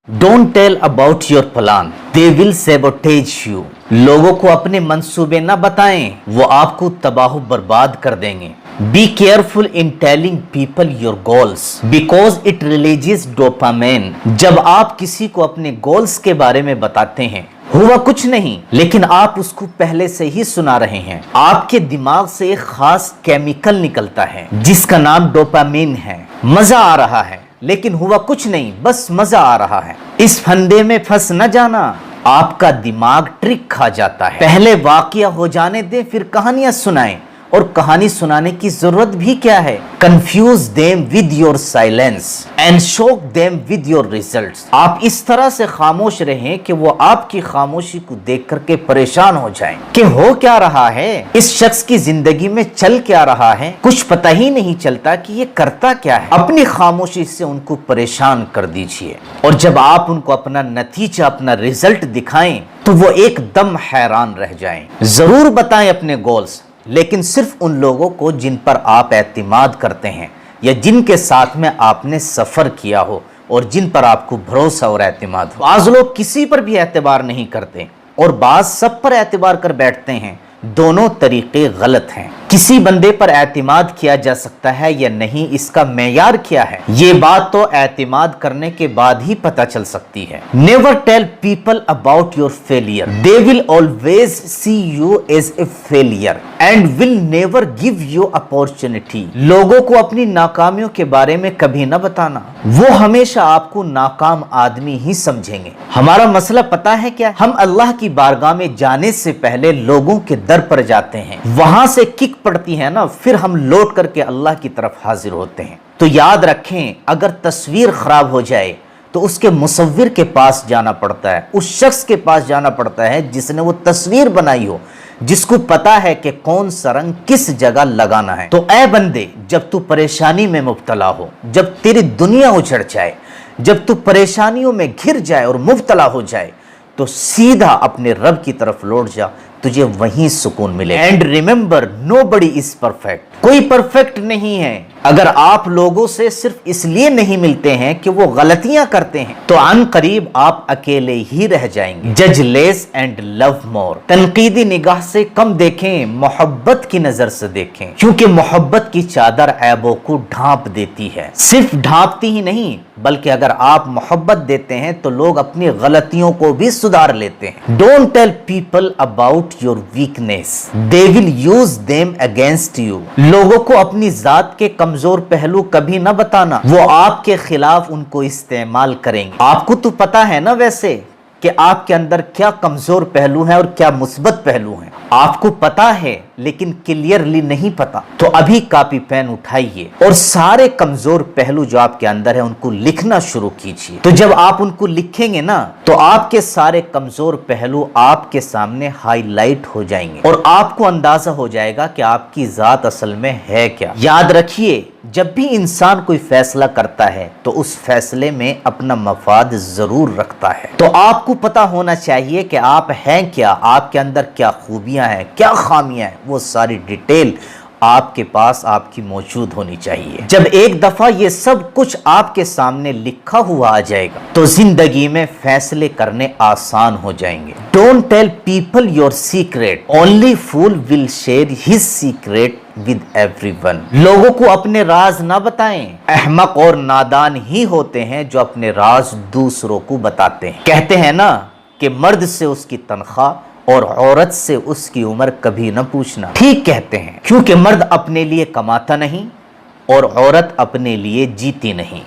Don't tell about your plan. They will sabotage you. लोगों को अपने मंसूबे न बताएं, वो आपको तबाह बर्बाद कर देंगे. Be careful in telling people your goals because it releases dopamine. जब आप किसी को अपने goals के बारे में बताते हैं, हुआ कुछ नहीं, लेकिन आप उसको पहले से ही सुना रहे हैं. आपके दिमाग से एक खास केमिकल निकलता है जिसका नाम डोपामिन है. मजा आ रहा है, लेकिन हुआ कुछ नहीं, बस मजा आ रहा है. इस फंदे में फंस न जाना. आपका दिमाग ट्रिक खा जाता है. पहले वाकया हो जाने दे, फिर कहानियां सुनाएं. और कहानी सुनाने की जरूरत भी क्या है? Confuse them with your silence and shock them with your results. आप इस तरह से खामोश रहें कि वो आपकी खामोशी को देख करके परेशान हो जाएं कि हो क्या रहा है, इस शख्स की जिंदगी में चल क्या रहा है. कुछ पता ही नहीं चलता कि ये करता क्या है. अपनी खामोशी से उनको परेशान कर दीजिए, और जब आप उनको अपना नतीजा, अपना रिजल्ट दिखाएं तो वो एकदम हैरान रह जाएं. जरूर बताएं अपने गोल्स, लेकिन सिर्फ उन लोगों को जिन पर आप एतमाद करते हैं या जिनके साथ में आपने सफ़र किया हो और जिन पर आपको भरोसा और एतमाद हो. बाज़ लोग किसी पर भी एतबार नहीं करते और बाज़ सब पर एतबार कर बैठते हैं. दोनों तरीके गलत हैं. किसी बंदे पर एतमाद किया जा सकता है या नहीं, इसका मेयार क्या है, ये बात तो एतमाद करने के बाद ही पता चल सकती है. Never tell people about your failure. They will always see you as a failure and will never give you opportunity. लोगों को अपनी नाकामियों के बारे में कभी न बताना, वो हमेशा आपको नाकाम आदमी ही समझेंगे. हमारा मसला पता है क्या? हम अल्लाह की बारगाह में जाने से पहले लोगों के दर पर जाते हैं, वहां से किक पड़ती है ना, फिर हम लौट करके अल्लाह की तरफ हाजिर होते हैं. तो याद रखें, अगर तस्वीर खराब हो जाए तो उसके मुसव्विर के पास जाना पड़ता है, उस शख्स के पास जाना पड़ता है जिसने वो तस्वीर बनाई हो, जिसको पता है कि कौन सा रंग किस जगह लगाना है. तो ऐ बंदे, जब तू परेशानी में मुब्तला हो, जब तेरी दुनिया उजड़ जाए, जब तू परेशानियों में घिर जाए और मुब्तला हो जाए, तो सीधा अपने रब की तरफ लौट जा, तुझे वहीं सुकून मिले. And remember, nobody is perfect. कोई परफेक्ट नहीं है. अगर आप लोगों से सिर्फ इसलिए नहीं मिलते हैं कि वो गलतियां करते हैं, तो अन करीब आप अकेले ही रह जाएंगे. जज लेस एंड लव मोर. तनकीदी निगाह से कम देखें, मोहब्बत की नजर से देखें, क्योंकि मोहब्बत की चादर ऐबों को ढांप देती है. सिर्फ ढांपती ही नहीं, बल्कि अगर आप मोहब्बत देते हैं तो लोग अपनी गलतियों को भी सुधार लेते हैं. Don't tell people about your weakness. They will use them against you. लोगों को अपनी जात के कमजोर पहलू कभी न बताना, वो आपके खिलाफ उनको इस्तेमाल करेंगे. आपको तो पता है ना वैसे कि आपके अंदर क्या कमजोर पहलू हैं और क्या मुस्बत पहलू हैं. आपको पता है, लेकिन क्लियरली नहीं पता. तो अभी कॉपी पेन उठाइए और सारे कमजोर पहलू जो आपके अंदर है उनको लिखना शुरू कीजिए. तो जब आप उनको लिखेंगे ना, तो आपके सारे कमजोर पहलू आपके सामने हाईलाइट हो जाएंगे और आपको अंदाजा हो जाएगा कि आपकी जात असल में है क्या. याद रखिए, जब भी इंसान कोई फैसला करता है तो उस फैसले में अपना मफाद जरूर रखता है. तो आपको पता होना चाहिए कि आप हैं क्या, आपके अंदर क्या खूबियां हैं, क्या खामियां हैं, वो सारी डिटेल आपके पास आपकी मौजूद होनी चाहिए. जब एक दफा ये सब कुछ आपके सामने लिखा हुआ आ जाएगा तो जिंदगी में फैसले करने आसान हो जाएंगे. Don't tell people your secret. Only fool will share his secret with everyone. लोगों को अपने राज ना बताएं. अहमक और नादान ही होते हैं जो अपने राज दूसरों को बताते हैं. कहते हैं ना कि मर्द से उसकी तनख्वाह और औरत से उसकी उम्र कभी न पूछना. ठीक कहते हैं, क्योंकि मर्द अपने लिए कमाता नहीं और औरत अपने लिए जीती नहीं.